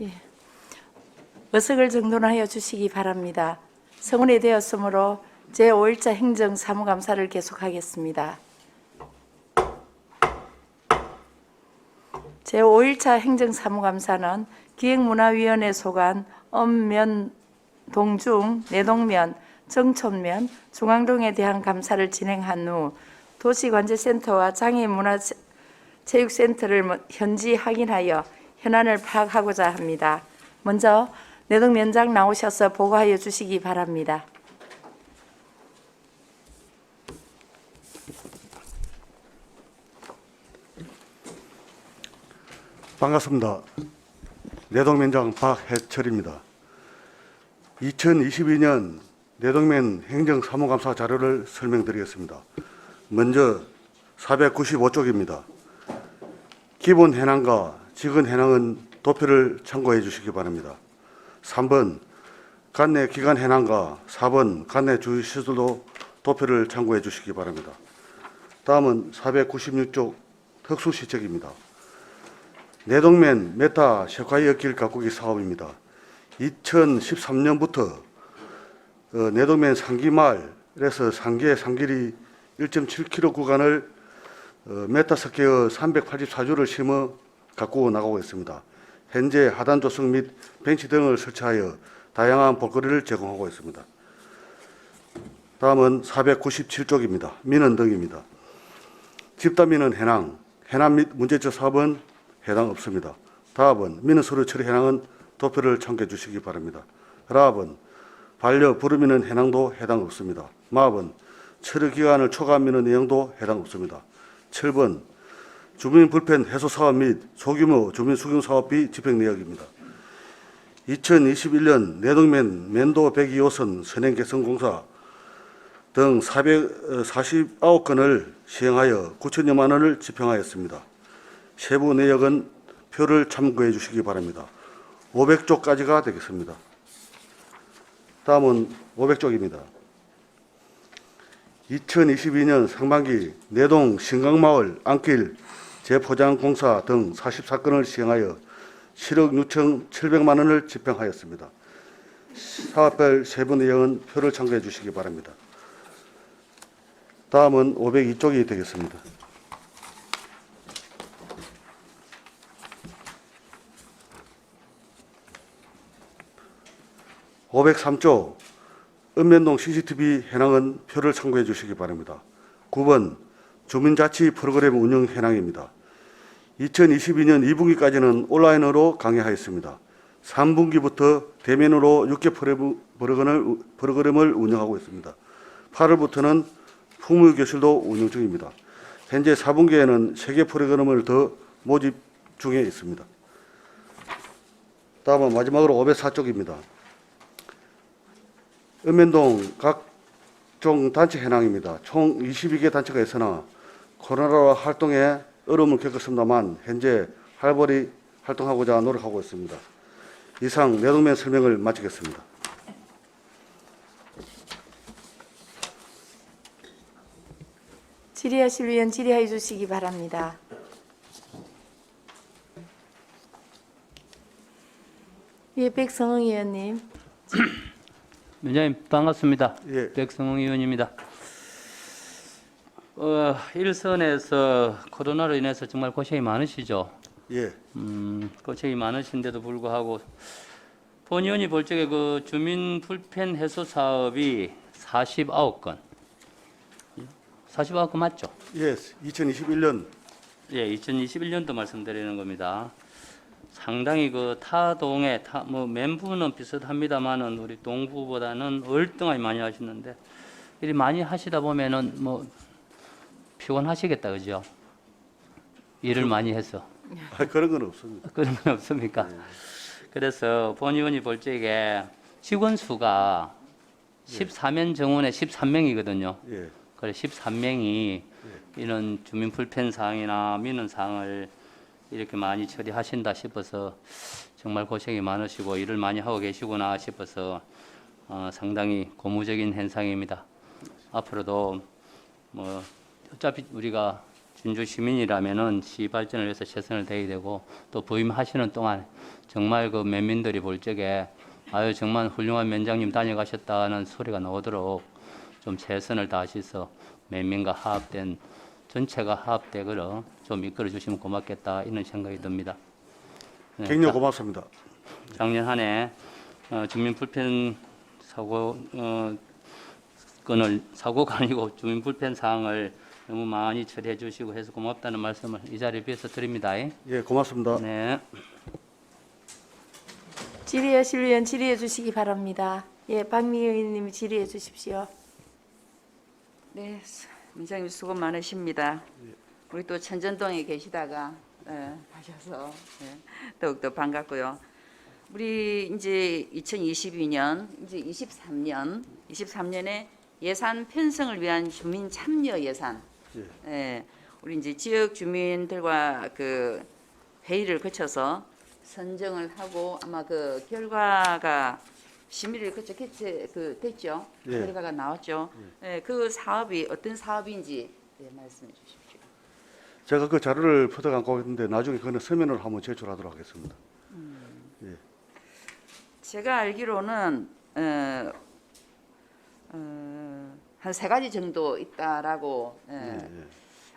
예. 의석을 정돈하여 주시기 바랍니다. 성원이 되었으므로 제5일차 행정사무감사를 계속하겠습니다. 제5일차 행정사무감사는 기획문화위원회 소관 읍면, 동중, 내동면, 정촌면, 중앙동에 대한 감사를 진행한 후 도시관제센터와 장애인문화체육센터를 현지 확인하여 현안을 파악하고자 합니다. 먼저 내동면장 나오셔서 보고하여 주시기 바랍니다. 반갑습니다. 내동면장 박해철입니다. 2022년 내동면 행정사무감사 자료를 설명드리겠습니다. 먼저 495쪽입니다. 기본 해낭과 지근 해낭은 도표를 참고해 주시기 바랍니다. 3번 관내 기간 해낭과 4번 관내 주유시설도 도표를 참고해 주시기 바랍니다. 다음은 496쪽 특수시책입니다. 내동면 메타 셰콰이어길 가꾸기 사업입니다. 2013년부터 내동면 상기마을에서 상계 상길이 1.7km 구간을 메타 스퀘어 384주를 심어 가꾸어 나가고 있습니다. 현재 하단 조성 및 벤치 등을 설치하여 다양한 볼거리를 제공하고 있습니다. 다음은 497쪽입니다. 민원 등입니다. 집단민원 해낭 및 문제적 사업은 해당 없습니다. 다음은 민원 서류 처리 해낭은 도표를 참고해 주시기 바랍니다. 라합은 반려 불우민원 해낭도 해당 없습니다. 마합은 처리 기간을 초과한 민원 내용도 해당 없습니다. 7번 주민 불편 해소 사업 및 소규모 주민 수경 사업비 집행 내역입니다. 2021년 내동면 면도 102호선 선행 개선 공사 등 449건을 시행하여 9천여만 원을 집행하였습니다. 세부 내역은 표를 참고해 주시기 바랍니다. 500쪽까지가 되겠습니다. 다음은 500쪽입니다. 2022년 상반기 내동 신강마을 안길 재포장공사 등 44건을 시행하여 7억 6,700만 원을 집행하였습니다. 사업별 세부 내용은 표를 참고해 주시기 바랍니다. 다음은 502쪽이 되겠습니다. 503조 읍면동 CCTV 해낭은 표를 참고해 주시기 바랍니다. 9번 주민자치 프로그램 운영 해낭입니다. 2022년 2분기까지는 온라인으로 강의하였습니다. 3분기부터 대면으로 6개 프로그램을 운영하고 있습니다. 8월부터는 풍물교실도 운영 중입니다. 현재 4분기에는 3개 프로그램을 더 모집 중에 있습니다. 다음은 마지막으로 504쪽입니다. 읍면동 각종 단체 해낭입니다. 총 22개 단체가 있으나 코로나 활동에 어려움을 겪었습니다만 현재 활발히 활동하고자 노력하고 있습니다. 이상 내동면 설명을 마치겠습니다. 질의하실 위원 질의해 주시기 바랍니다. 예, 백성흥 의원님. 위원장님 반갑습니다. 예. 백성웅 의원입니다. 일선에서 코로나로 인해서 정말 고생이 많으시죠. 예. 고생이 많으신데도 불구하고 본 의원이 볼 적에 그 주민 불편 해소 사업이 49건. 49건 맞죠? 예. 2021년 예, 2021년도 말씀드리는 겁니다. 상당히 그 타동에 멘부는 비슷합니다만은 우리 동부보다는 월등하게 많이 하시는데 이리 많이 하시다 보면은 뭐 피곤하시겠다, 그죠? 일을 많이 해서. 그런 건 없습니다. 그런 건 없습니까? 네. 그래서 본 의원이 볼 적에 직원 수가 14면 정원에 13명이거든요. 예. 그래 13명이 이런 주민 불편 사항이나 민원 사항을 이렇게 많이 처리하신다 싶어서 정말 고생이 많으시고 일을 많이 하고 계시구나 싶어서 상당히 고무적인 현상입니다. 앞으로도 뭐 어차피 우리가 진주 시민이라면은 시 발전을 위해서 최선을 다해야 되고 또 부임하시는 동안 정말 그 면민들이 볼 적에 아유 정말 훌륭한 면장님 다녀가셨다는 소리가 나오도록 좀 최선을 다하셔서 면민과 화합된 전체가 화합되거나 좀 이끌어 주시면 고맙겠다 이런 생각이 듭니다. 네, 격려 고맙습니다. 작년 한 해 주민 불편 건을 사고가 아니고 주민 불편 사항을 너무 많이 처리해 주시고 해서 고맙다는 말씀을 이 자리에 비해서 드립니다. 예, 고맙습니다. 네. 질의하실 의원 질의해 주시기 바랍니다. 예, 박미 의원님이 질의해 주십시오. 네, 민장님 수고 많으십니다. 우리 또 천전동에 계시다가 하셔서 더욱더 반갑고요. 우리 이제 2022년, 이제 23년에 예산 편성을 위한 주민 참여 예산. 우리 이제 지역 주민들과 그 회의를 거쳐서 선정을 하고 아마 그 결과가 심의를 거쳐 됐죠. 예. 결과가 나왔죠. 그 사업이 어떤 사업인지 말씀해 주십시오. 제가 그 자료를 포도 갖고 있는데 나중에 그거는 서면으로 한번 제출하도록 하겠습니다. 제가 알기로는 한 3가지 정도 있다라고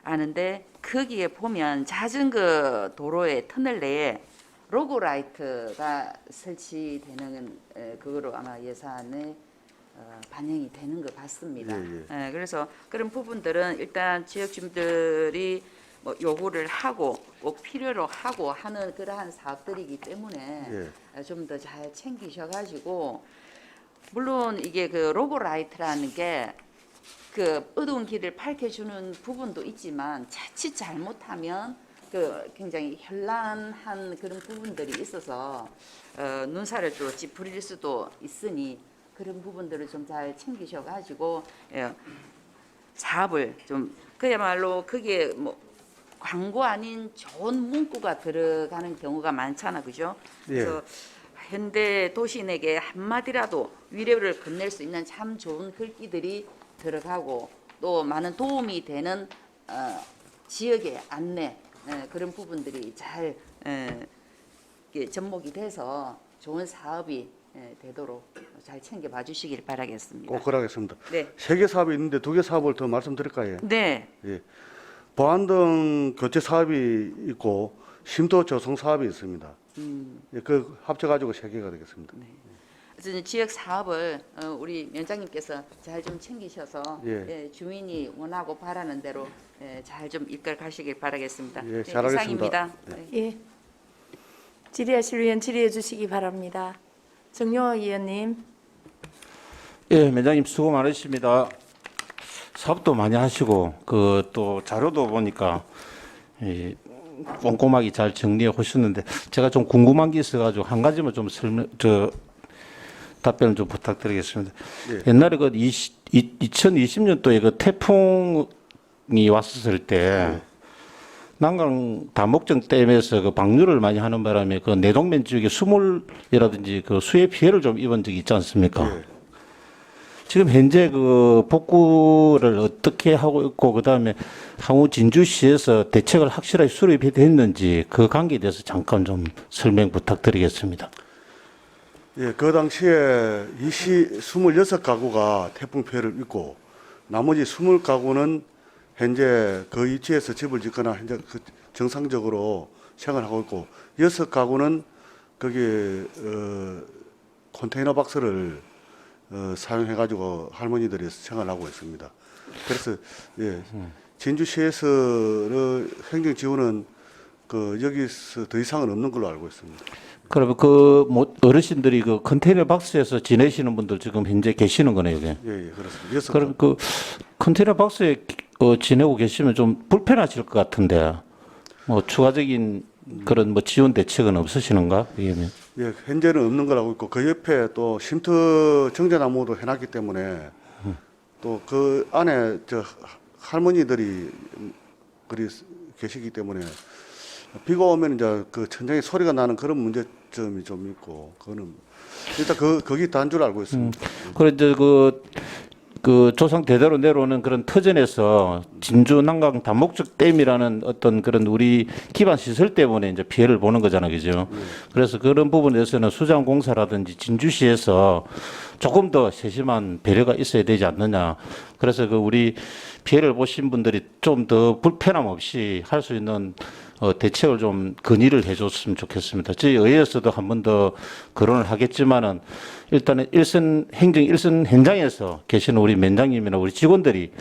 아는데 거기에 보면 자전거 도로의 터널 내에 로고라이트가 설치되는 그거로 아마 예산에 반영이 되는 것 같습니다. 그래서 그런 부분들은 일단 지역 주민들이 뭐 요구를 하고 꼭 필요로 하고 하는 그러한 사업들이기 때문에 좀 더 잘 챙기셔가지고 물론 이게 그 로고라이트라는 게 그 어두운 길을 밝혀주는 부분도 있지만 자칫 잘못하면 그 굉장히 현란한 그런 부분들이 있어서 눈살을 또 찌푸릴 수도 있으니 그런 부분들을 좀 잘 챙기셔가지고 사업을 좀 그야말로 그게 뭐 광고 아닌 좋은 문구가 들어가는 경우가 많잖아, 그죠? 그래서 현대 도시인에게 한마디라도 위로를 건넬 수 있는 참 좋은 글귀들이 들어가고 또 많은 도움이 되는 지역의 안내 그런 부분들이 잘 접목이 돼서 좋은 사업이 되도록 잘 챙겨봐 주시길 바라겠습니다. 꼭 그러겠습니다. 네. 3개 사업이 있는데 2개 사업을 더 말씀드릴까요? 네. 예. 보안등 교체 사업이 있고 심도 조성 사업이 있습니다. 예, 그 합쳐가지고 3개가 되겠습니다. 그래서 지역 사업을 우리 위원장님께서 잘 좀 챙기셔서 주민이 원하고 바라는 대로 잘 좀 이끌어 가시길 바라겠습니다. 예, 잘하겠습니다. 이상입니다. 예. 질의하실 의원 질의해 주시기 바랍니다. 정용학 의원님. 예, 위원장님 수고 많으십니다. 사업도 많이 하시고 그 또 자료도 보니까 꼼꼼하게 잘 정리해 오셨는데 제가 좀 궁금한 게 있어가지고 한 가지만 좀 답변을 좀 부탁드리겠습니다. 옛날에 그 2020년도에 그 태풍이 왔었을 때 난강 다목적 댐에서 그 방류를 많이 하는 바람에 그 내동면 지역에 수몰이라든지 그 수해 피해를 좀 입은 적이 있지 않습니까? 지금 현재 그 복구를 어떻게 하고 있고 그다음에 향후 진주시에서 대책을 확실하게 수립이 됐는지 그 관계에 대해서 잠깐 좀 설명 부탁드리겠습니다. 예, 그 당시에 26가구가 태풍 피해를 입고 나머지 20가구는 현재 그 위치에서 집을 짓거나 현재 그 정상적으로 생활하고 있고 6가구는 거기 컨테이너 박스를 사용해가지고 할머니들이 생활하고 있습니다. 그래서 진주시에서 행정 지원은 그 여기서 더 이상은 없는 걸로 알고 있습니다. 그러면 그 뭐 어르신들이 그 컨테이너 박스에서 지내시는 분들 지금 현재 계시는 거네요, 이게. 예, 그렇습니다. 그럼 그 컨테이너 박스에 지내고 계시면 좀 불편하실 것 같은데 뭐 추가적인 그런 뭐 지원 대책은 없으시는가? 의원님? 예, 현재는 없는 걸 알고 있고 그 옆에 또 쉼터 정제나무도 해놨기 때문에 또 그 안에 저 할머니들이 그리 계시기 때문에 비가 오면 이제 그 천장에 소리가 나는 그런 문제점이 좀 있고 그거는 일단 거기 단 줄 알고 있습니다. 그래 이제 그 그 조상 대대로 내려오는 그런 터전에서 진주 난강 다목적 댐이라는 어떤 그런 우리 기반 시설 때문에 이제 피해를 보는 거잖아요, 그죠? 그래서 그런 부분에서는 수자원공사라든지 진주시에서 조금 더 세심한 배려가 있어야 되지 않느냐. 그래서 그 우리 피해를 보신 분들이 좀 더 불편함 없이 할 수 있는 대책을 좀 건의를 해줬으면 좋겠습니다. 저희 의회에서도 한 번 더 거론을 하겠지만은 일단은 행정 일선 현장에서 계시는 우리 면장님이나 우리 직원들이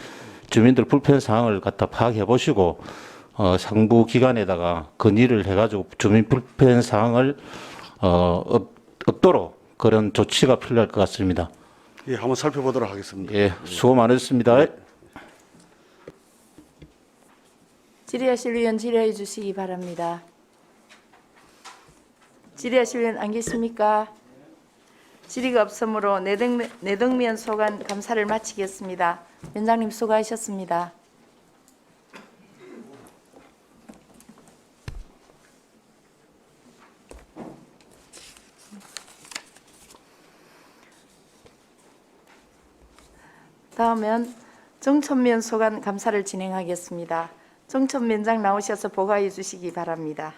주민들 불편 사항을 갖다 파악해 보시고 상부 기관에다가 건의를 해가지고 주민 불편 사항을 없도록 그런 조치가 필요할 것 같습니다. 예, 한번 살펴보도록 하겠습니다. 예, 수고 많으셨습니다. 질의하실 의원 질의해 주시기 바랍니다. 질의하실 의원 안 계십니까? 질의가 없으므로 내덕면 소관 감사를 마치겠습니다. 위원장님 수고하셨습니다. 다음은 정천면 소관 감사를 진행하겠습니다. 정천면장 나오셔서 보고해 주시기 바랍니다.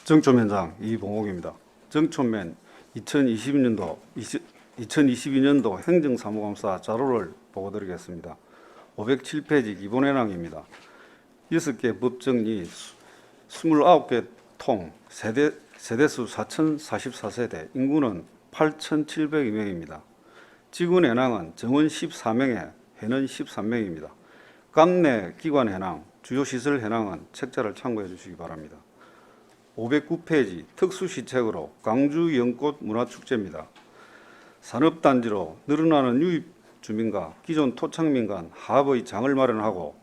정촌면장 이봉옥입니다. 정촌면 2022년도 행정사무감사 자료를 보고드리겠습니다. 507페이지 기본해낭입니다. 6개 법정리 29개 통 세대수 4,044세대, 인구는 8,702명입니다. 직원 해낭은 정원 14명에 해는 13명입니다. 감내 기관 해낭, 주요 시설 해낭은 책자를 참고해 주시기 바랍니다. 509페이지 특수시책으로 광주 연꽃 문화축제입니다. 산업단지로 늘어나는 유입 주민과 기존 토착민 간 합의 장을 마련하고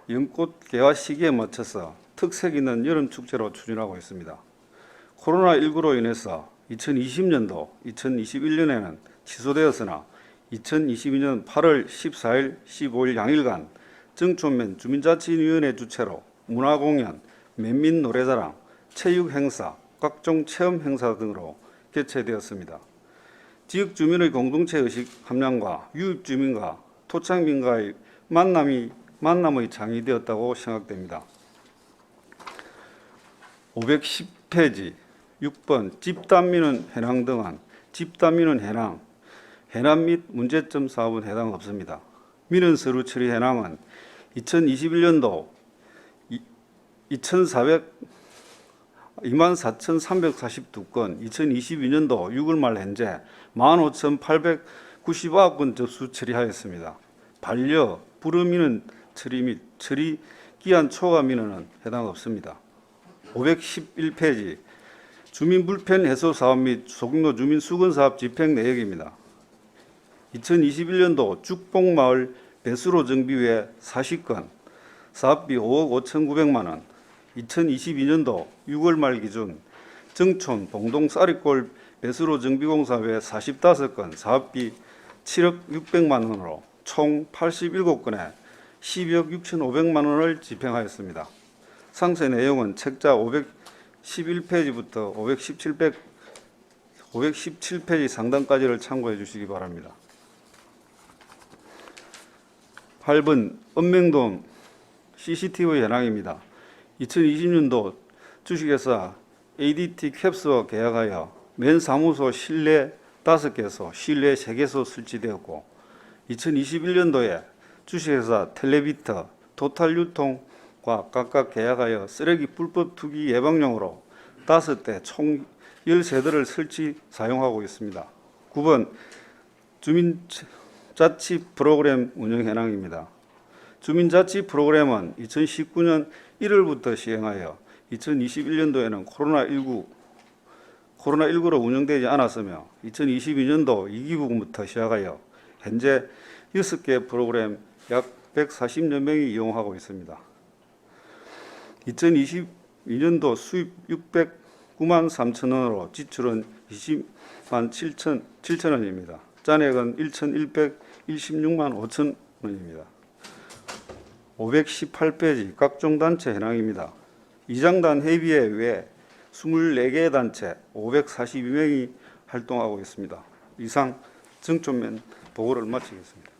연꽃 개화 시기에 맞춰서 특색 있는 여름축제로 추진하고 있습니다. 코로나19로 인해서 2020년도, 2021년에는 취소되었으나 2022년 8월 14일, 15일 양일간 정촌면 주민자치위원회 주최로 문화공연, 맨민 노래자랑, 체육행사, 각종 체험 행사 등으로 개최되었습니다. 지역 주민의 공동체 의식 함량과 유입 주민과 토착민과의 만남의 장이 되었다고 생각됩니다. 510페이지 6번 집단민원 해당 등안 집단민원 해당 및 문제점 사업은 해당 없습니다. 민원 서류 처리 해당은 2021년도 24,342건, 2022년도 6월 말 현재 15,899건 접수 처리하였습니다. 반려, 불허민원 처리 및 처리 기한 초과 민원은 해당 없습니다. 511페이지 주민불편 해소 사업 및 소규모 주민 수건 사업 집행 내역입니다. 2021년도 죽봉마을 배수로 정비 외 40건, 사업비 5억 5,900만 원, 2022년도 6월 말 기준 정촌 봉동 쌀이골 배수로 정비공사 외 45건, 사업비 7억 600만 원으로 총 87건에 12억 6,500만 원을 집행하였습니다. 상세 내용은 책자 511페이지부터 517페이지 상단까지를 참고해 주시기 바랍니다. 8번 읍명동 CCTV 현황입니다. 2020년도 주식회사 ADT 캡스와 계약하여 맨 사무소 실내 5개소, 실내 3개소 설치되었고 2021년도에 주식회사 텔레비터, 토탈유통과 각각 계약하여 쓰레기 불법 투기 예방용으로 5대 총 13대를 설치 사용하고 있습니다. 9번 주민자치 프로그램 운영 현황입니다. 주민자치 프로그램은 2019년 1월부터 시행하여 2021년도에는 코로나19로 운영되지 않았으며 2022년도 2기부금부터 시작하여 현재 6개 프로그램 약 140여 명이 이용하고 있습니다. 2022년도 수입 609만 3천 원으로 지출은 20만 7천 원입니다. 잔액은 1,116만 5천 원입니다. 518페이지 각종 단체 현황입니다. 이장단 회비에 외 24개 단체 542명이 활동하고 있습니다. 이상 정초면 보고를 마치겠습니다.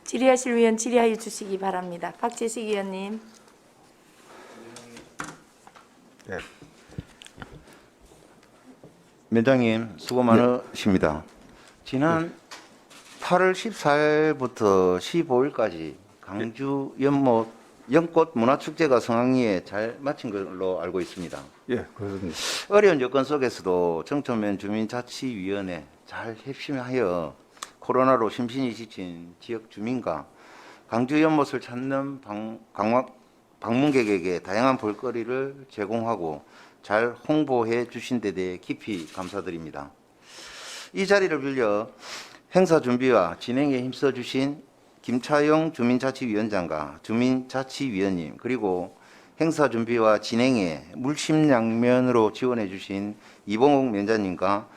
질의하실 위원 질의하여 주시기 바랍니다. 박재식 의원님. 예. 위원장님 수고 많으십니다. 지난 8월 14일부터 15일까지 강주 연꽃 문화축제가 성황리에 잘 마친 걸로 알고 있습니다. 예, 그렇습니다. 어려운 여건 속에서도 정초면 주민자치위원회 잘 협심하여 코로나로 심신이 지친 지역 주민과 강주 연못을 찾는 방문객에게 다양한 볼거리를 제공하고 잘 홍보해 주신 데 대해 깊이 감사드립니다. 이 자리를 빌려 행사 준비와 진행에 힘써 주신 김차영 주민자치위원장과 주민자치위원님 그리고 행사 준비와 진행에 물심양면으로 지원해 주신 이봉욱 위원장님과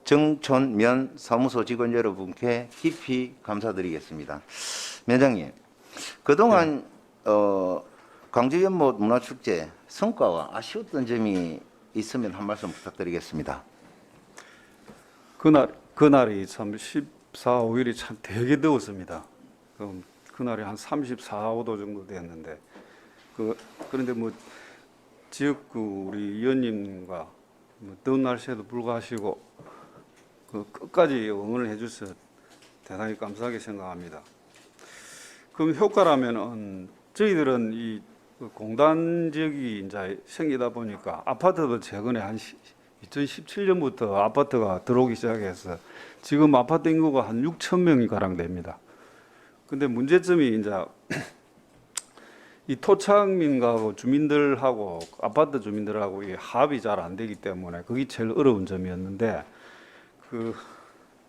정촌면 사무소 직원 여러분께 깊이 감사드리겠습니다. 위원장님, 그동안 강주 연못 문화축제 성과와 아쉬웠던 점이 있으면 한 말씀 부탁드리겠습니다. 그날이 참 14, 5일이 참 되게 더웠습니다. 그날이 한 34, 5도 정도 되었는데 그런데 뭐 지역구 우리 의원님과 더운 날씨에도 불구하시고 끝까지 응원을 해주셔서 대단히 감사하게 생각합니다. 그럼 효과라면은 저희들은 이 공단 지역이 이제 생기다 보니까 아파트도 최근에 한 2017년부터 아파트가 들어오기 시작해서 지금 아파트 인구가 한 6천 명이 가량 됩니다. 근데 문제점이 이제 이 토착민가하고 주민들하고 아파트 주민들하고 이 합이 잘 안 되기 때문에 그게 제일 어려운 점이었는데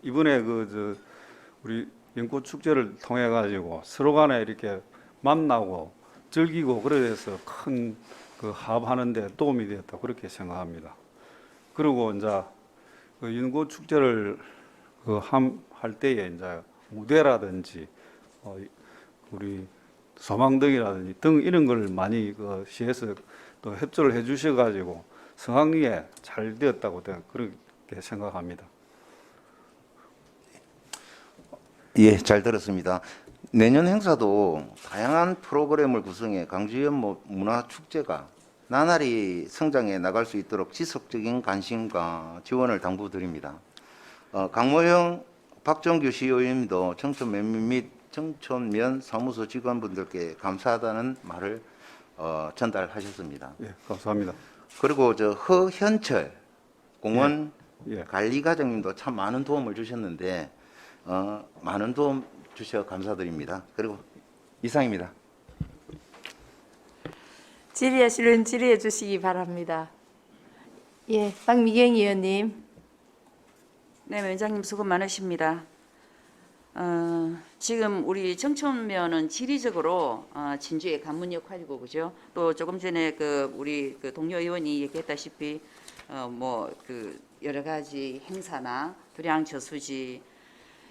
이번에 우리 연꽃 축제를 통해 가지고 서로 간에 이렇게 만나고 즐기고 그래서 큰 합하는데 도움이 되었다 그렇게 생각합니다. 그리고 이제 연꽃 축제를 할 때에 이제 무대라든지 우리 소망등이라든지 등 이런 걸 많이 시에서 또 협조를 해주셔 가지고 성황리에 잘 되었다고 그렇게 생각합니다. 예, 잘 들었습니다. 내년 행사도 다양한 프로그램을 구성해 강주연못 문화축제가 나날이 성장해 나갈 수 있도록 지속적인 관심과 지원을 당부드립니다. 강모형 박정규 시의원님도 청촌면 및 청촌면 사무소 직원분들께 감사하다는 말을 전달하셨습니다. 예, 감사합니다. 그리고 허현철 공원 예. 관리과장님도 참 많은 도움을 주셨는데 많은 도움 주셔 감사드립니다. 그리고 이상입니다. 질의하실 위원 질의해 주시기 바랍니다. 예, 박미경 의원님. 네, 위원장님 수고 많으십니다. 지금 우리 정촌면은 지리적으로 진주의 관문 역할이고 그죠? 또 조금 전에 우리 동료 의원이 얘기했다시피 여러 가지 행사나 불량 저수지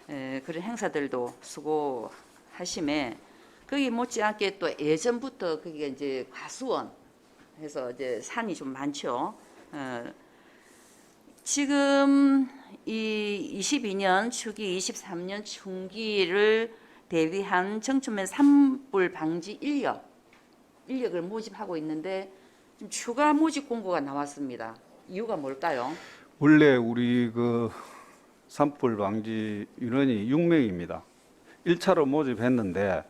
그런 행사들도 수고하심에 거기 못지않게 또 예전부터 그게 이제 과수원 해서 이제 산이 좀 많죠. 지금 이 22년 추기, 23년春기를 대비한 청춘면 산불 방지 인력을 모집하고 있는데 좀 추가 모집 공고가 나왔습니다. 이유가 뭘까요? 원래 우리 산불 방지 인원이 6명입니다. 1차로 모집했는데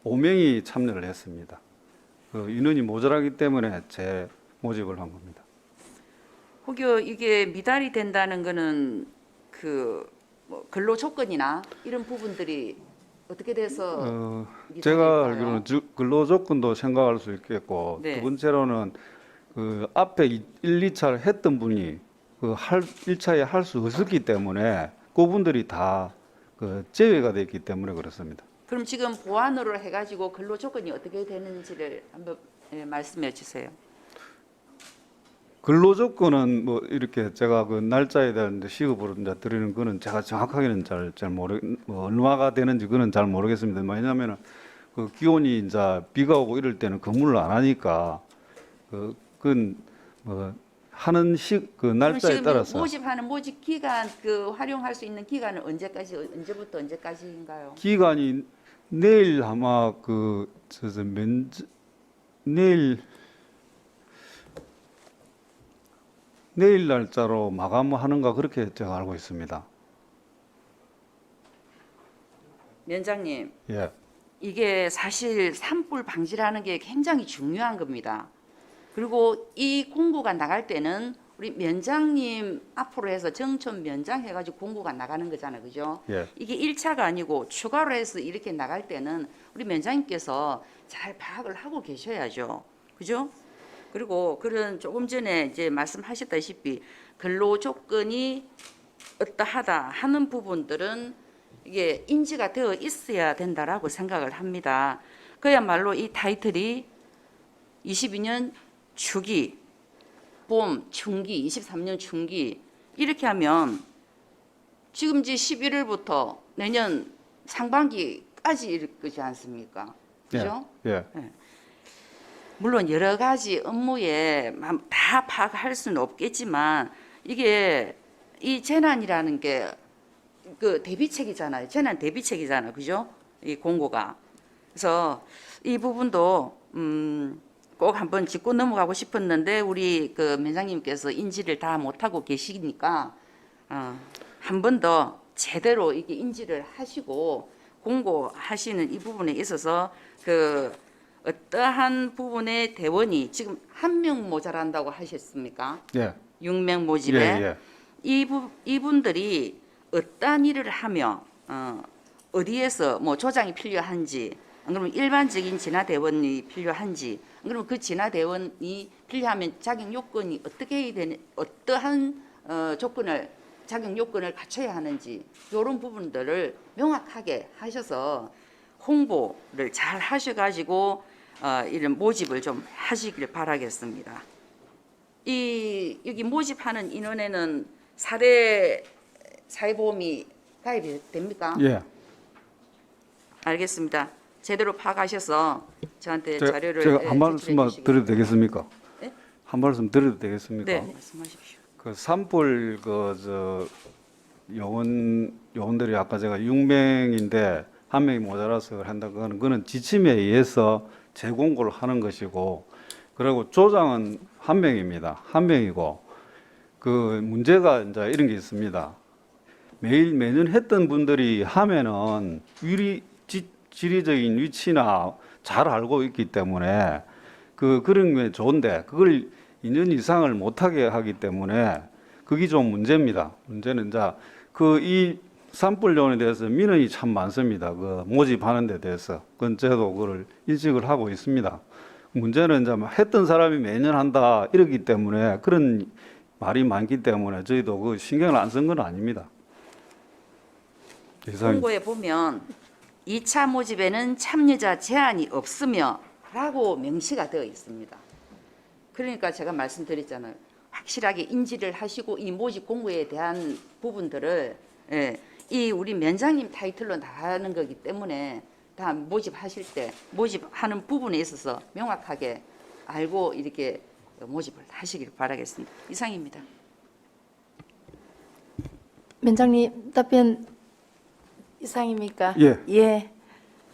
5명이 참여를 했습니다. 인원이 모자라기 때문에 재모집을 한 겁니다. 혹여 이게 미달이 된다는 거는 근로 조건이나 이런 부분들이 어떻게 돼서 제가 알기로는 근로 조건도 생각할 수 있겠고 네. 두 번째로는 앞에 1, 2차를 했던 분이 1차에 할 수 없었기 때문에 그분들이 다 제외가 됐기 때문에 그렇습니다. 그럼 지금 보완으로 해가지고 근로 조건이 어떻게 되는지를 한번 말씀해 주세요. 근로 조건은 이렇게 제가 날짜에 대한 시급으로 이제 드리는 거는 제가 정확하게는 잘 얼마가 되는지 그는 잘 모르겠습니다. 왜냐하면 기온이 이제 비가 오고 이럴 때는 근무를 안 하니까 그건 하는 그 날짜에 지금 따라서 모집하는 모집 기간 그 활용할 수 있는 기간은 언제부터 언제까지인가요? 기간이 내일 아마 내일 날짜로 마감하는가 그렇게 제가 알고 있습니다. 위원장님, 예. 이게 사실 산불 방지라는 게 굉장히 중요한 겁니다. 그리고 이 공고가 나갈 때는 우리 면장님 앞으로 해서 정촌 면장 해가지고 공고가 나가는 거잖아요, 그죠? 예. 이게 1차가 아니고 추가로 해서 이렇게 나갈 때는 우리 면장님께서 잘 파악을 하고 계셔야죠, 그죠? 그리고 그런 조금 전에 이제 말씀하셨다시피 근로 조건이 어떠하다 하는 부분들은 이게 인지가 되어 있어야 된다라고 생각을 합니다. 그야말로 이 타이틀이 22년 추기, 봄,春기, 23년春기 이렇게 하면 지금 이제 11월부터 내년 상반기까지 이럴 거지 않습니까? 그죠? 예. 물론 여러 가지 업무에 다 파악할 수는 없겠지만 이게 이 재난이라는 게 그 대비책이잖아요. 재난 대비책이잖아요. 그죠? 이 공고가. 그래서 이 부분도 꼭 한번 짚고 넘어가고 싶었는데 우리 그 면장님께서 인지를 다 못하고 계시니까 한 번 더 제대로 이게 인지를 하시고 공고하시는 이 부분에 있어서 그 어떠한 부분의 대원이 지금 한 명 모자란다고 하셨습니까? 예. 6명 모집에 예. 이분들이 어떠한 일을 하며 어디에서 뭐 조장이 필요한지 안 그러면 일반적인 진화 대원이 필요한지 안 그러면 그 진화 대원이 필요하면 자격 요건이 어떻게 해야 되는 어떠한 조건을 자격 요건을 갖춰야 하는지 이런 부분들을 명확하게 하셔서 홍보를 잘 하셔가지고 이런 모집을 좀 하시길 바라겠습니다. 여기 모집하는 인원에는 4대 사회보험이 가입이 됩니까? 예. 알겠습니다. 제대로 파악하셔서 저한테 자료를 제가 한 제출해 말씀만 주시기 드려도 되겠습니까? 네? 한 말씀 드려도 되겠습니까? 네, 말씀하십시오. 그 산불 요원들이 아까 제가 6명인데 한 명이 모자라서 한다 그거는 지침에 의해서 재공고를 하는 것이고 그리고 조장은 한 명입니다. 한 명이고 그 문제가 이제 이런 게 있습니다. 매년 했던 분들이 하면은 지리적인 위치나 잘 알고 있기 때문에 그런 게 좋은데 그걸 2년 이상을 못하게 하기 때문에 그게 좀 문제입니다. 문제는 이제 이 산불 요원에 대해서 민원이 참 많습니다. 그 모집하는 데 대해서. 그건 저도 그걸 인식을 하고 있습니다. 문제는 이제 했던 사람이 매년 한다 이러기 때문에 그런 말이 많기 때문에 저희도 그 신경을 안 쓴 건 아닙니다. 공고에 보면 2차 모집에는 참여자 제한이 없으며 라고 명시가 되어 있습니다. 그러니까 제가 말씀드렸잖아요. 확실하게 인지를 하시고 이 모집 공고에 대한 부분들을 이 우리 면장님 타이틀로 나가는 거기 때문에 다 모집하실 때 모집하는 부분에 있어서 명확하게 알고 이렇게 모집을 하시길 바라겠습니다. 이상입니다. 면장님 답변 이상입니까? 예. 예.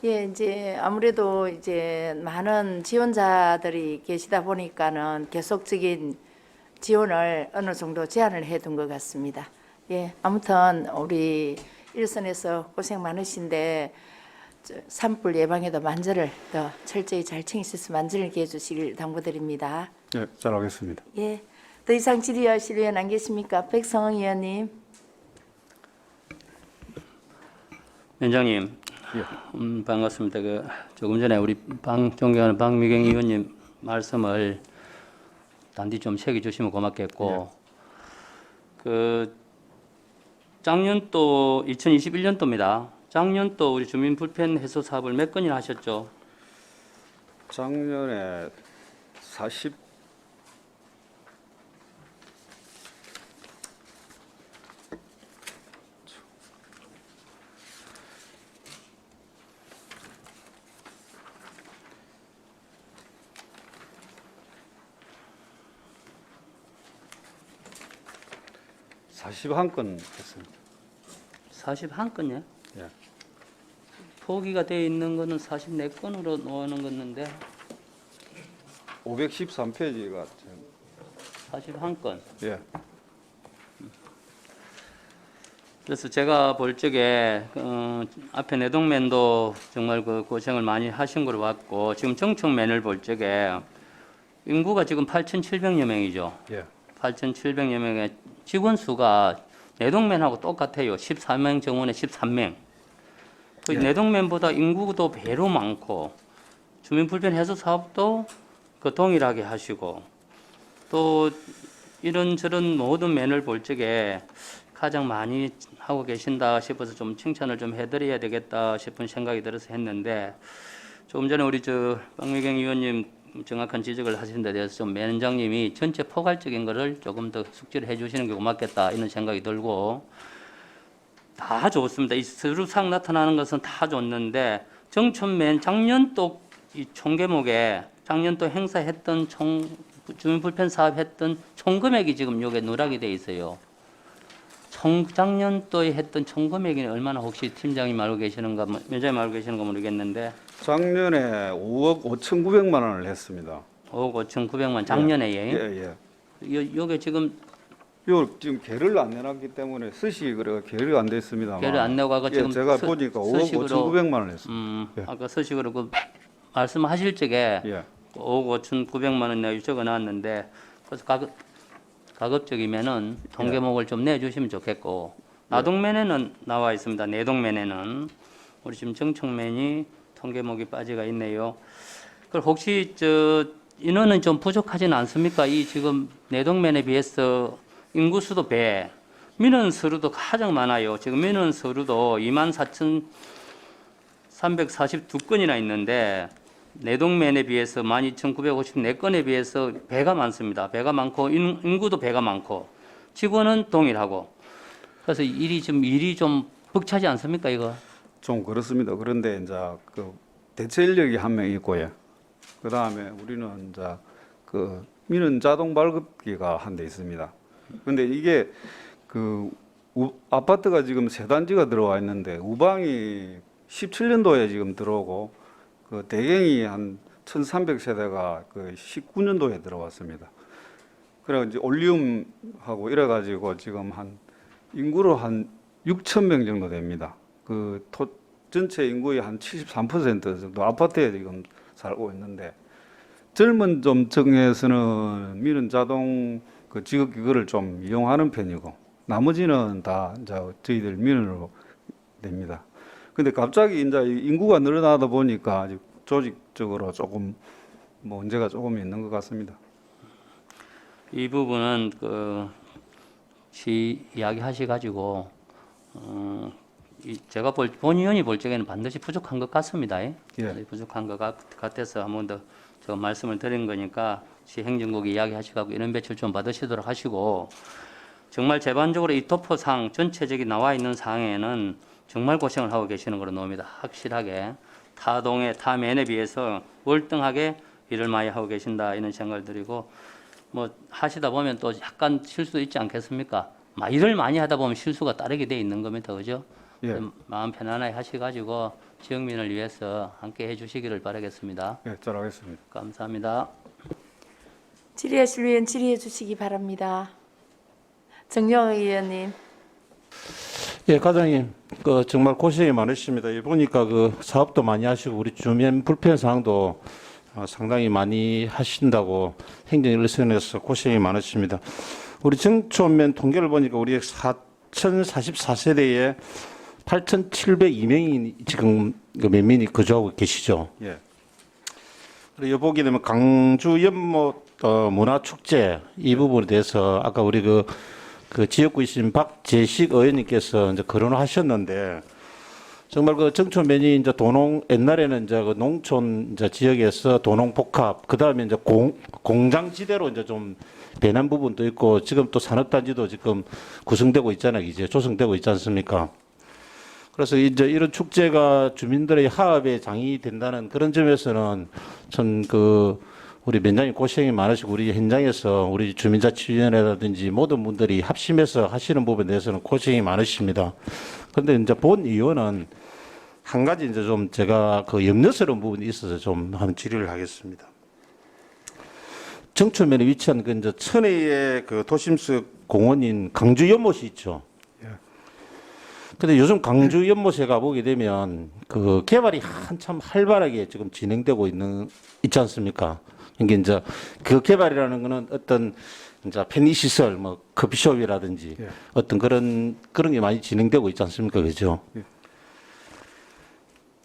예, 이제 아무래도 이제 많은 지원자들이 계시다 보니까는 계속적인 지원을 어느 정도 제한을 해둔 것 같습니다. 예, 아무튼 우리 일선에서 고생 많으신데 산불 예방에도 만전을 더 철저히 잘 챙기셔서 만전을 기해 주시길 당부드립니다. 예, 잘하겠습니다. 예, 더 이상 질의하실 의원 안 계십니까? 백성흥 의원님. 위원장님, 반갑습니다. 조금 전에 우리 존경하는 박미경 의원님 말씀을 단디 좀 새겨주시면 고맙겠고, 작년도 2021년도입니다. 작년도 우리 주민 불편 해소 사업을 몇 건이나 하셨죠? 작년에 40 40 41건 했습니다. 41건이요? 예. 포기가 되어 있는 거는 44건으로 나오는 건데 513페이지가 41건. 예. 그래서 제가 볼 적에 앞에 내동면도 정말 그 고생을 많이 하신 걸로 봤고 지금 정청면을 볼 적에 인구가 지금 8,700여 명이죠. 예. 8,700여 명의 직원 수가 내동면하고 똑같아요. 14명 정원에 13명. 그 예. 내동면보다 인구도 배로 많고 주민 불편 해소 사업도 그 동일하게 하시고 또 이런저런 모든 면을 볼 적에 가장 많이 하고 계신다 싶어서 좀 칭찬을 좀 해드려야 되겠다 싶은 생각이 들어서 했는데 조금 전에 우리 박미경 의원님 정확한 지적을 하신 데 대해서 좀 매원장님이 전체 포괄적인 거를 조금 더 숙지를 해주시는 게 고맙겠다 이런 생각이 들고 다 좋습니다. 이 서류상 나타나는 것은 다 좋는데 정촌면 작년도 이 총계목에 작년도 행사했던 주민 불편 사업 했던 총 금액이 지금 여기에 누락이 돼 있어요. 작년도에 했던 총 금액이 얼마나 혹시 팀장님 알고 계시는가, 면장님 알고 계시는가 모르겠는데 작년에 5억 5,900만 원을 했습니다. 5억 5,900만 작년에 예, 예. 요게 지금 요 지금 개를 안 내놨기 때문에 스시 그래가 개를 안 됐습니다. 개를 안 내고 아까 지금 제가 보니까 5억 서식으로, 5,900만 원 했습니다. 예. 아까 서식으로 그 말씀하실 적에 예. 5억 5,900만 원 내가 적어놨는데 그래서 가급적이면은 통계목을 좀 내주시면 좋겠고 나동면에는 나와 있습니다. 내동면에는 우리 지금 정청면이 통계목이 빠지가 있네요. 그 혹시 인원은 좀 부족하지는 않습니까? 이 지금 내동면에 비해서 인구수도 배, 민원 서류도 가장 많아요. 지금 민원 서류도 24,342건이나 있는데 내동면에 비해서 12,954건에 비해서 배가 많습니다. 배가 많고 인구도 배가 많고 직원은 동일하고 그래서 일이 좀 벅차지 않습니까 이거? 좀 그렇습니다. 그런데 이제 그 대체 인력이 한 명 있고요. 그 다음에 우리는 이제 그 민원 자동 발급기가 한 대 있습니다. 근데 이게 그 아파트가 지금 세 단지가 들어와 있는데 우방이 17년도에 지금 들어오고 그 대경이 한 1,300세대가 그 19년도에 들어왔습니다. 그래 이제 올리움하고 이래 가지고 지금 한 인구로 한 6,000명 정도 됩니다. 그 전체 인구의 한 73% 정도 아파트에 지금 살고 있는데 젊은 좀 층에서는 민원 자동 그 지급기 그를 좀 이용하는 편이고 나머지는 다 이제 저희들 민원으로 됩니다. 근데 갑자기 이제 인구가 늘어나다 보니까 아직 조직적으로 조금 문제가 조금 있는 것 같습니다. 이 부분은 시 이야기하시 가지고 제가 본 의원이 볼 적에는 반드시 부족한 것 같습니다. 예. 부족한 것 같아서 한 번 더 저 말씀을 드린 거니까 시 행정국이 이야기하시고 인원 배출 좀 받으시도록 하시고 정말 제반적으로 이 도포상 전체적인 나와 있는 사항에는 정말 고생을 하고 계시는 걸로 나옵니다. 확실하게 타면에 비해서 월등하게 일을 많이 하고 계신다 이런 생각을 드리고 뭐 하시다 보면 또 약간 실수 있지 않겠습니까? 일을 많이 하다 보면 실수가 따르게 돼 있는 겁니다, 그죠? 예. 마음 편안하게 하셔가지고 지역민을 위해서 함께 해주시기를 바라겠습니다. 예, 잘하겠습니다. 감사합니다. 질의하실 의원 질의해 주시기 바랍니다. 정영희 의원님. 예, 과장님, 정말 고생이 많으십니다. 보니까 사업도 많이 하시고 우리 주민 불편 사항도 상당히 많이 하신다고 행정일선에서 고생이 많으십니다. 우리 정촌면 통계를 보니까 우리 4,044세대에 8,702명이 지금 면민이 거주하고 계시죠. 예. 그리고 보게 되면 강주 연못 문화축제 이 부분에 대해서 아까 우리 그 지역구이신 박재식 의원님께서 이제 거론을 하셨는데 정말 정촌면이 이제 옛날에는 이제 농촌 이제 지역에서 도농복합 그다음에 이제 공장지대로 이제 좀 배난 부분도 있고 지금 또 산업단지도 지금 구성되고 있잖아요. 이제 조성되고 있지 않습니까? 그래서 이제 이런 축제가 주민들의 화합의 장이 된다는 그런 점에서는 전 우리 면장님 고생이 많으시고 우리 현장에서 우리 주민자치위원회라든지 모든 분들이 합심해서 하시는 부분에 대해서는 고생이 많으십니다. 그런데 이제 본 의원은 한 가지 이제 좀 제가 그 염려스러운 부분이 있어서 좀 한번 질의를 하겠습니다. 정초면에 위치한 그 이제 천혜의 그 도심속 공원인 강주 연못이 있죠. 근데 요즘 강주 연못에 가보게 되면 그 개발이 한참 활발하게 지금 진행되고 있지 않습니까? 이게 이제 그 개발이라는 거는 어떤 이제 편의시설, 뭐 커피숍이라든지 어떤 그런 게 많이 진행되고 있지 않습니까? 그죠?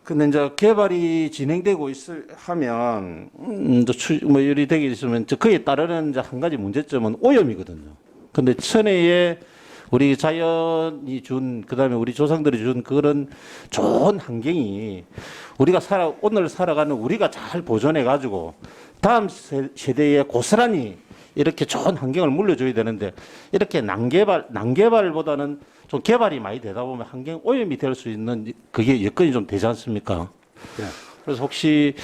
근데 이제 개발이 진행되고 하면, 뭐, 요리 되게 있으면, 그에 따르는 이제 한 가지 문제점은 오염이거든요. 근데 천혜에 우리 자연이 그 다음에 우리 조상들이 준 그런 좋은 환경이 오늘 살아가는 우리가 잘 보존해가지고 다음 세대에 고스란히 이렇게 좋은 환경을 물려줘야 되는데 이렇게 난개발보다는 좀 개발이 많이 되다 보면 환경 오염이 될 수 있는 그게 여건이 좀 되지 않습니까? 그래서 혹시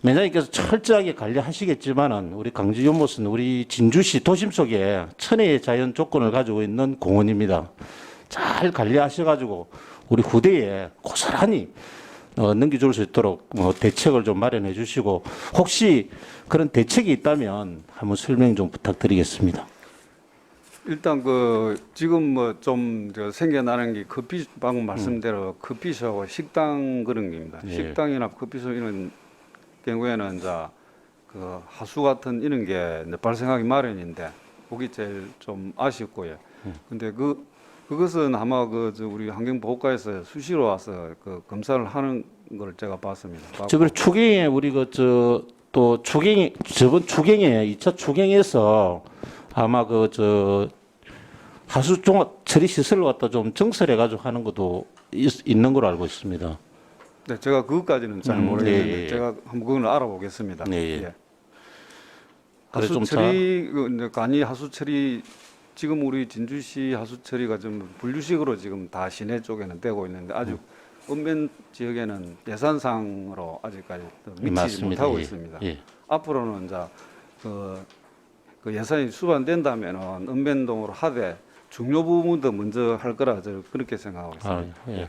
면장님께서 철저하게 관리하시겠지만은 우리 강주 연못은 우리 진주시 도심 속에 천혜의 자연 조건을 가지고 있는 공원입니다. 잘 관리하셔가지고 우리 후대에 고스란히 넘겨줄 수 있도록 대책을 좀 마련해 주시고 혹시 그런 대책이 있다면 한번 설명 좀 부탁드리겠습니다. 일단 그 지금 뭐 좀 생겨나는 게 커피 방금 말씀대로 커피숍하고 식당 그런 겁니다. 예. 식당이나 커피숍 이런 경우에는 이제 그 하수 같은 이런 게 이제 발생하기 마련인데 그게 제일 좀 아쉽고요. 근데 그것은 아마 우리 환경보호과에서 수시로 와서 그 검사를 하는 걸 제가 봤습니다. 저번 추경에 우리 또 저번 추경에 2차 추경에서 아마 하수 종합 처리 시설을 갖다 좀 정설해 가지고 하는 것도 있는 걸로 알고 있습니다. 네, 제가 그것까지는 잘 모르겠는데 예. 제가 한번 그걸 알아보겠습니다. 예. 예. 그래서 좀 하수처리 간이 하수처리 지금 우리 진주시 하수처리가 좀 분류식으로 지금 다 시내 쪽에는 되고 있는데 아주 은변 지역에는 예산상으로 아직까지 미치지 맞습니다. 못하고 예. 있습니다. 예. 앞으로는 이제 그 예산이 수반된다면은 은변동으로 하되 중요 부분도 먼저 할 거라 저는 그렇게 생각하고 있습니다. 예.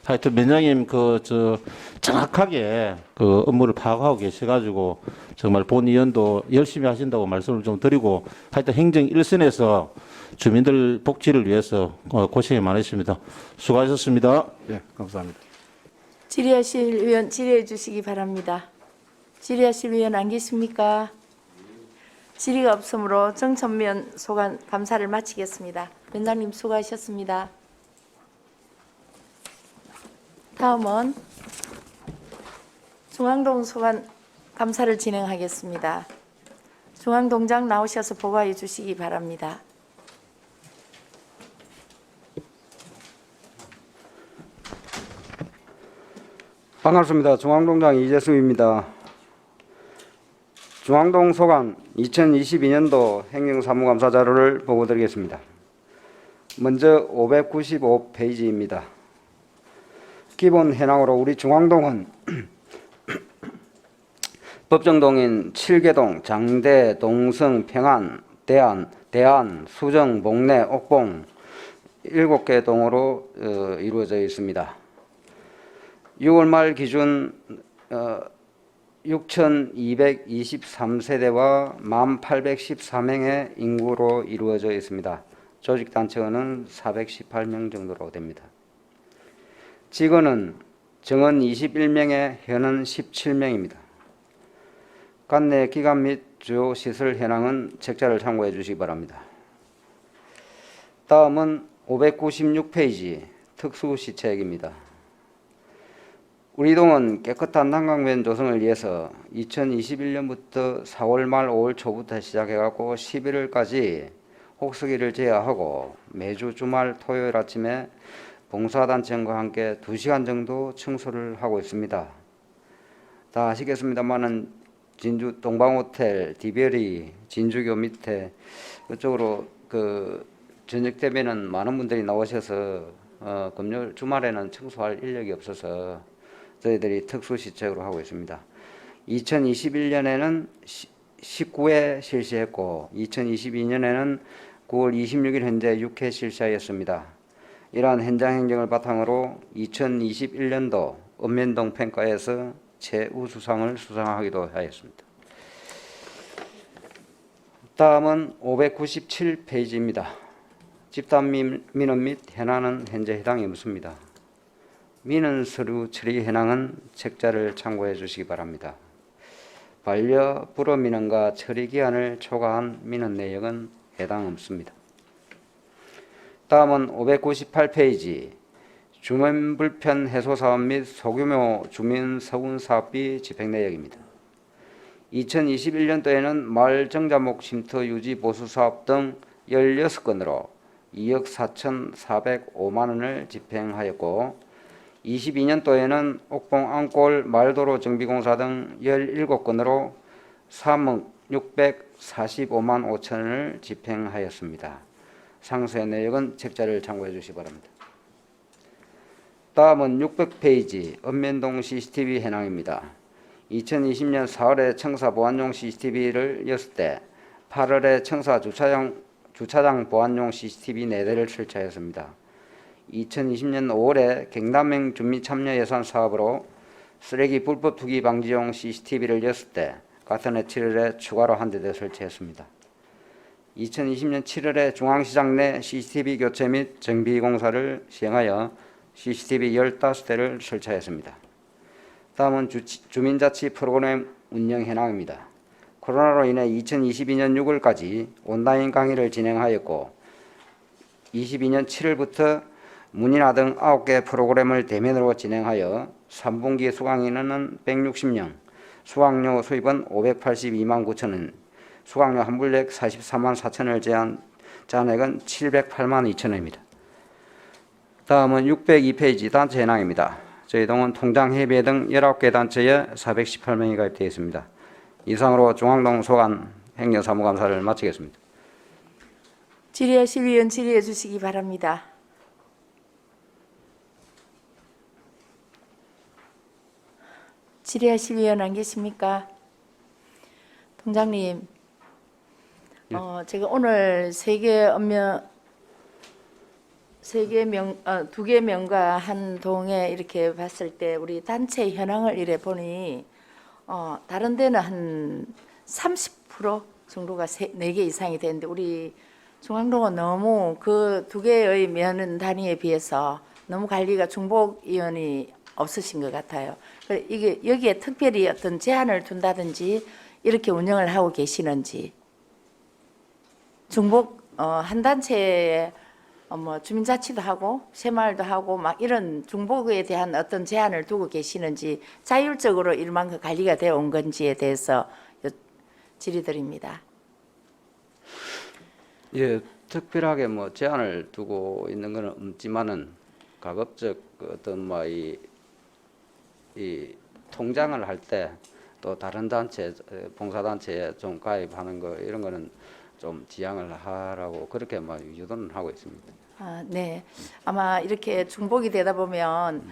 하여튼 면장님 정확하게 그 업무를 파악하고 계셔가지고 정말 본 의원도 열심히 하신다고 말씀을 좀 드리고 하여튼 행정 1선에서 주민들 복지를 위해서 고생이 많으십니다. 수고하셨습니다. 예, 감사합니다. 질의하실 의원 질의해 주시기 바랍니다. 질의하실 의원 안 계십니까? 질의가 없으므로 정천면 소관 감사를 마치겠습니다. 면장님 수고하셨습니다. 다음은 중앙동 소관 감사를 진행하겠습니다. 중앙동장 나오셔서 보고해 주시기 바랍니다. 반갑습니다. 중앙동장 이재수입니다. 중앙동 소관 2022년도 행정사무감사 자료를 보고드리겠습니다. 먼저 595페이지입니다. 기본 해낭으로 우리 중앙동은 법정동인 7개동, 장대, 동성, 평안, 대안, 수정, 목내, 옥봉 7개 동으로 이루어져 있습니다. 6월 말 기준 6,223세대와 1,814명의 인구로 이루어져 있습니다. 조직단체원은 418명 정도로 됩니다. 직원은 정원 21명에 현원 17명입니다. 관내 기관 및 주요 시설 현황은 책자를 참고해 주시기 바랍니다. 다음은 596페이지 특수시책입니다. 우리 동은 깨끗한 난강변 조성을 위해서 2021년부터 4월 말 5월 초부터 시작해갖고 11월까지 혹서기를 제외하고 매주 주말 토요일 아침에 봉사단체와 함께 2시간 정도 청소를 하고 있습니다. 다 아시겠습니다만은 진주 동방호텔, 디베리, 진주교 밑에 그쪽으로 저녁 되면은 많은 분들이 나오셔서 금요일 주말에는 청소할 인력이 없어서 저희들이 특수시책으로 하고 있습니다. 2021년에는 19회 실시했고 2022년에는 9월 26일 현재 6회 실시하였습니다. 이러한 현장 행정을 바탕으로 2021년도 읍면동 평가에서 최우수상을 수상하기도 하였습니다. 다음은 597페이지입니다. 집단 민원 및 현안은 현재 해당이 없습니다. 민원 서류 처리 현황은 책자를 참고해 주시기 바랍니다. 반려 불허 민원과 처리 기한을 초과한 민원 내역은 해당 없습니다. 다음은 598페이지 주민 불편 해소 사업 및 소규모 주민 서운 사업비 집행 내역입니다. 2021년도에는 마을 정자목 쉼터 유지 보수 사업 등 16건으로 2억 4,405만 원을 집행하였고 22년도에는 옥봉 안골 마을도로 정비공사 등 17건으로 3억 645만 5천 원을 집행하였습니다. 상세 내역은 책자를 참고해 주시기 바랍니다. 다음은 600페이지 읍면동 CCTV 현황입니다. 2020년 4월에 청사 보안용 CCTV를 6대, 8월에 청사 주차장 보안용 CCTV 4대를 설치하였습니다. 2020년 5월에 경남행 주민 참여 예산 사업으로 쓰레기 불법 투기 방지용 CCTV를 6대, 같은 해 7월에 추가로 1대 더 설치했습니다. 2020년 7월에 중앙시장 내 CCTV 교체 및 정비 공사를 시행하여 CCTV 15대를 설치하였습니다. 다음은 주민자치 프로그램 운영 현황입니다. 코로나로 인해 2022년 6월까지 온라인 강의를 진행하였고 22년 7월부터 문인화 등 9개 프로그램을 대면으로 진행하여 3분기 수강 인원은 160명, 수강료 수입은 582만 9천 원, 수강료 환불액 44만 4천 원을 잔액은 708만 2천 원입니다. 다음은 602페이지 단체 현황입니다. 저희 동은 통장 협의회 등 19개 단체에 418명이 가입되어 있습니다. 이상으로 중앙동 소관 행정사무감사를 마치겠습니다. 질의하실 위원 질의해 주시기 바랍니다. 질의하실 위원 안 계십니까? 동장님, 제가 오늘 두 개 명가 한 동에 이렇게 봤을 때 우리 단체 현황을 이래 보니 다른 데는 한 30% 정도가 4개 이상이 되는데 우리 중앙동은 너무 그 두 개의 면 단위에 비해서 너무 관리가 중복위원이 없으신 것 같아요. 이게 여기에 특별히 어떤 제한을 둔다든지 이렇게 운영을 하고 계시는지 중복 한 단체에 뭐 주민자치도 하고 새마을도 하고 막 이런 중복에 대한 어떤 제한을 두고 계시는지 자율적으로 이만큼 관리가 되어 온 건지에 대해서 질의드립니다. 예, 특별하게 뭐 제한을 두고 있는 건 없지만은 가급적 어떤 이 통장을 할 때 또 다른 단체 봉사단체에 좀 가입하는 거 이런 거는 좀 지양을 하라고 그렇게 유도는 하고 있습니다. 네. 아마 이렇게 중복이 되다 보면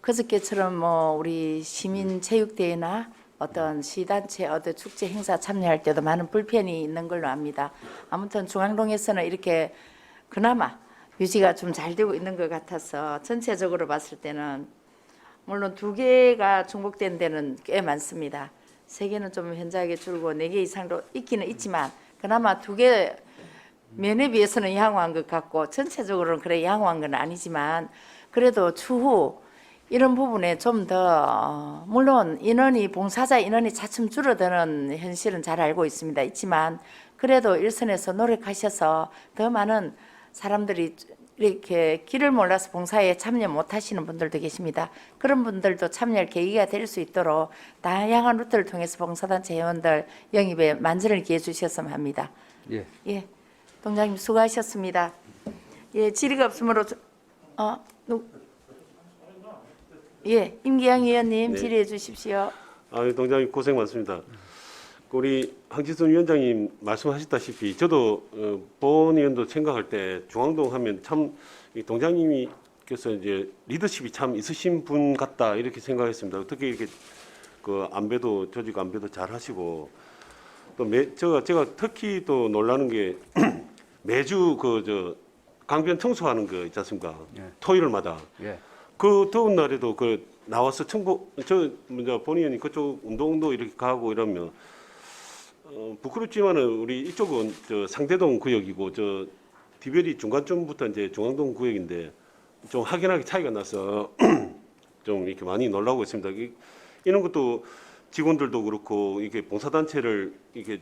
그저께처럼 우리 시민 체육대회나 어떤 시단체 어떤 축제 행사 참여할 때도 많은 불편이 있는 걸로 압니다. 아무튼 중앙동에서는 이렇게 그나마 유지가 좀 잘 되고 있는 것 같아서 전체적으로 봤을 때는 물론 2개가 중복된 데는 꽤 많습니다. 3개는 좀 현저하게 줄고 4개 이상도 있기는 있지만 그나마 2개 면에 비해서는 양호한 것 같고 전체적으로는 그래 양호한 건 아니지만 그래도 추후 이런 부분에 좀 더 물론 봉사자 인원이 차츰 줄어드는 현실은 잘 알고 있지만 그래도 일선에서 노력하셔서 더 많은 사람들이 이렇게 길을 몰라서 봉사에 참여 못하시는 분들도 계십니다. 그런 분들도 참여할 계기가 될 수 있도록 다양한 루트를 통해서 봉사단체 회원들 영입에 만전을 기해 주셨으면 합니다. 예, 동장님 수고하셨습니다. 예, 질의가 없으므로 임기영 의원님 네. 질의해 주십시오. 동장님 고생 많습니다. 우리 황지순 위원장님 말씀하셨다시피 저도 본 의원도 생각할 때 중앙동 하면 참 동장님께서 이제 리더십이 참 있으신 분 같다 이렇게 생각했습니다. 어떻게 이렇게 그 조직 안배도 잘 하시고 제가 특히 또 놀라는 게 매주 강변 청소하는 거 있지 않습니까? 예. 토요일마다. 예. 그 더운 날에도 나와서 본 의원이 그쪽 운동도 이렇게 가고 이러면 부끄럽지만은 우리 이쪽은 상대동 구역이고 디베리 중간쯤부터 이제 중앙동 구역인데 좀 확연하게 차이가 나서 좀 이렇게 많이 놀라고 있습니다. 이런 것도 직원들도 그렇고 이게 봉사단체를 이게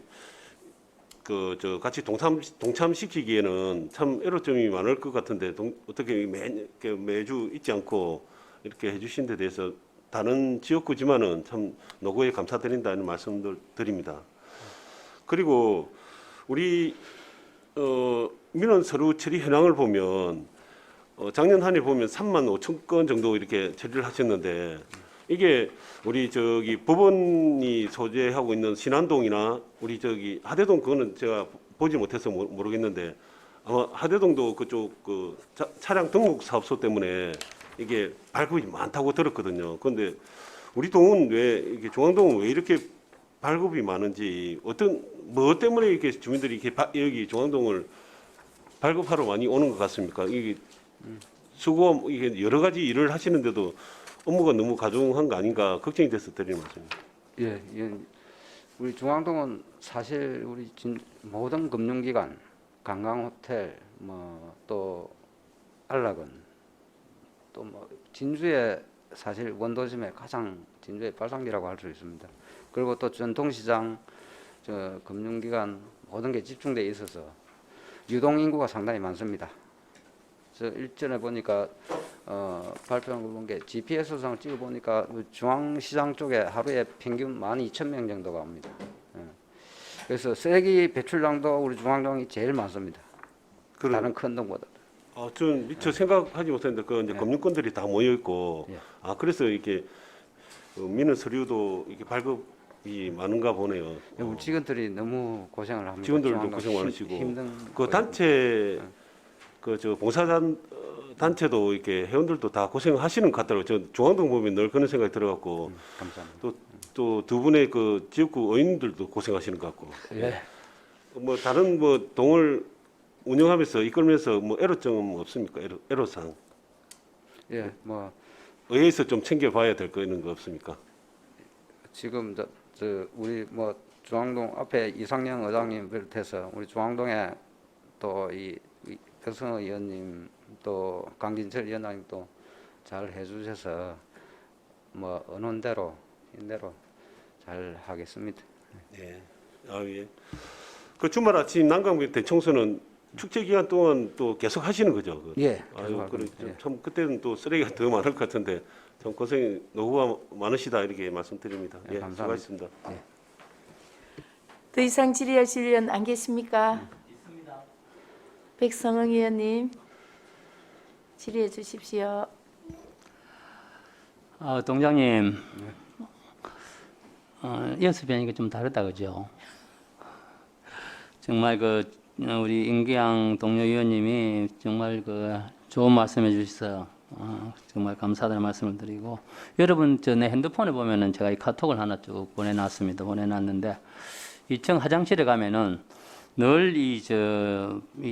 같이 동참시키기에는 참 애로점이 많을 것 같은데 어떻게 매주 잊지 않고 이렇게 해주신 데 대해서 다른 지역구지만은 참 노고에 감사드린다는 말씀들 드립니다. 그리고 우리 민원 서류 처리 현황을 보면 작년 한 해 보면 3만 5천 건 정도 이렇게 처리를 하셨는데 이게 우리 법원이 소재하고 있는 신안동이나 우리 하대동 그거는 제가 보지 못해서 모르겠는데 아마 하대동도 그쪽 차량 등록 사업소 때문에 이게 발급이 많다고 들었거든요. 그런데 우리 동은 왜 이게 중앙동은 왜 이렇게 발급이 많은지 뭐 때문에 이렇게 주민들이 이렇게 여기 중앙동을 발급하러 많이 오는 것 같습니까? 이게 이게 여러 가지 일을 하시는데도 업무가 너무 가중한 거 아닌가 걱정이 돼서 드리는 말씀입니다. 예, 우리 중앙동은 사실 우리 모든 금융기관, 관광호텔, 또 안락원, 또 진주의 사실 원도심의 가장 진주의 발상지라고 할 수 있습니다. 그리고 또 전통시장, 금융기관 모든 게 집중돼 있어서 유동 인구가 상당히 많습니다. 일전에 보니까 발표한 거 본 게 GPS상을 찍어 보니까 중앙시장 쪽에 하루에 평균 12,000명 정도가 옵니다. 그래서 쓰레기 배출량도 우리 중앙동이 제일 많습니다. 다른 큰 동보다. 전 미처 생각하지 못했는데 이제 금융권들이 다 모여 있고 그래서 이렇게 민원 서류도 이렇게 발급이 많은가 보네요. 우리 직원들이 너무 고생을 합니다. 직원들도 고생 많으시고 힘든 단체 단체도 이렇게 회원들도 다 고생하시는 것 같더라고요. 저 중앙동 보면 늘 그런 생각이 들어갖고 감사합니다. 또 두 분의 지역구 의원들도 고생하시는 것 같고 예. 다른 동을 운영하면서 이끌면서 애로점은 없습니까? 애로사항 예, 의회에서 좀 챙겨봐야 될 거 있는 거 없습니까? 지금 우리 중앙동 앞에 이상영 의장님 비롯해서 우리 중앙동에 또 이 백승호 의원님 또 강진철 위원장님 또 잘 해주셔서 언론대로 인대로 잘 하겠습니다. 네. 예. 그 주말 아침 난강변 대청소는 축제 기간 동안 또 계속 하시는 거죠? 예. 참 그때는 또 쓰레기가 더 많을 것 같은데 참 노고가 많으시다 이렇게 말씀드립니다. 네, 감사합니다. 수고하셨습니다. 예. 더 이상 질의하실 의원 안 계십니까? 있습니다. 백성흥 의원님 질의해 주십시오. 동장님, 연습하니까 좀 다르다 그죠? 정말 우리 임기양 동료 의원님이 정말 좋은 말씀해 주셔서 정말 감사하다는 말씀을 드리고 여러분 내 핸드폰에 보면은 제가 이 카톡을 하나 쭉 보내놨는데 2층 화장실에 가면은 늘 이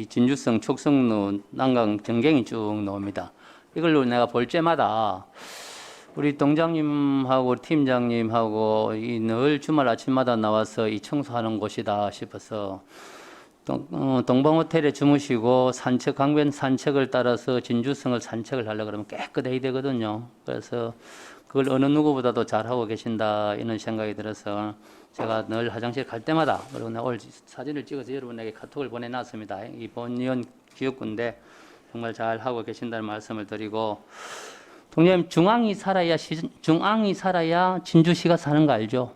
진주성 촉성로 난강 전갱이 쭉 나옵니다. 이걸로 내가 볼 때마다 우리 동장님하고 팀장님하고 늘 주말 아침마다 나와서 이 청소하는 곳이다 싶어서 동방호텔에 주무시고 강변 산책을 따라서 진주성을 산책을 하려고 그러면 깨끗해야 되거든요. 그래서 그걸 어느 누구보다도 잘하고 계신다 이런 생각이 들어서 제가 늘 화장실 갈 때마다 그리고 오늘 사진을 찍어서 여러분에게 카톡을 보내놨습니다. 이 본의원 기업군데 정말 잘하고 계신다는 말씀을 드리고 동장님 중앙이 살아야 진주시가 사는 거 알죠?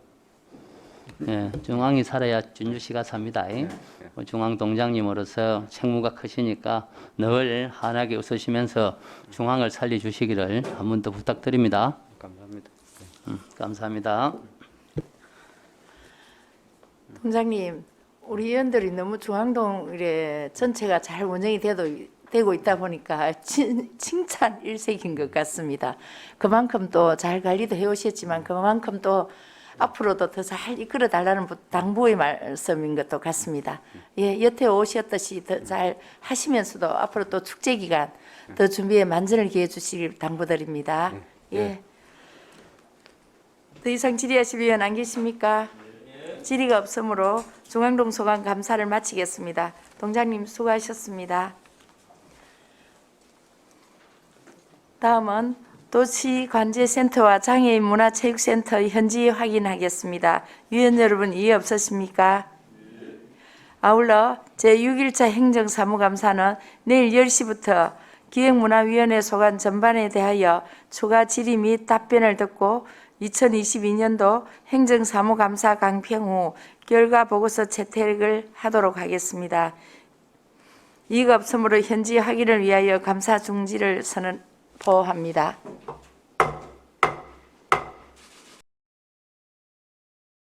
예, 중앙이 살아야 진주시가 삽니다. 중앙 동장님으로서 책무가 크시니까 늘 환하게 웃으시면서 중앙을 살려주시기를 한 번 더 부탁드립니다. 감사합니다. 감사합니다. 동장님, 우리 의원들이 너무 중앙동 전체가 잘 운영이 되고 있다 보니까 칭찬 일색인 것 같습니다. 그만큼 또 잘 관리도 해오셨지만 그만큼 또 앞으로도 더 잘 이끌어 달라는 당부의 말씀인 것도 같습니다. 예, 여태 오셨듯이 더 잘 하시면서도 앞으로 또 축제 기간 더 준비에 만전을 기해 주시길 당부드립니다. 예. 더 이상 질의하실 위원 안 계십니까? 질의가 없으므로 중앙동 소관 감사를 마치겠습니다. 동장님 수고하셨습니다. 다음은 도시관제센터와 장애인 문화체육센터 현지 확인하겠습니다. 위원 여러분 이해 없으십니까? 아울러 제6일차 행정사무감사는 내일 10시부터 기획문화위원회 소관 전반에 대하여 추가 질의 및 답변을 듣고 2022년도 행정사무감사 강평 후 결과 보고서 채택을 하도록 하겠습니다. 이가 없으므로 현지 확인을 위하여 감사 중지를 선언합니다.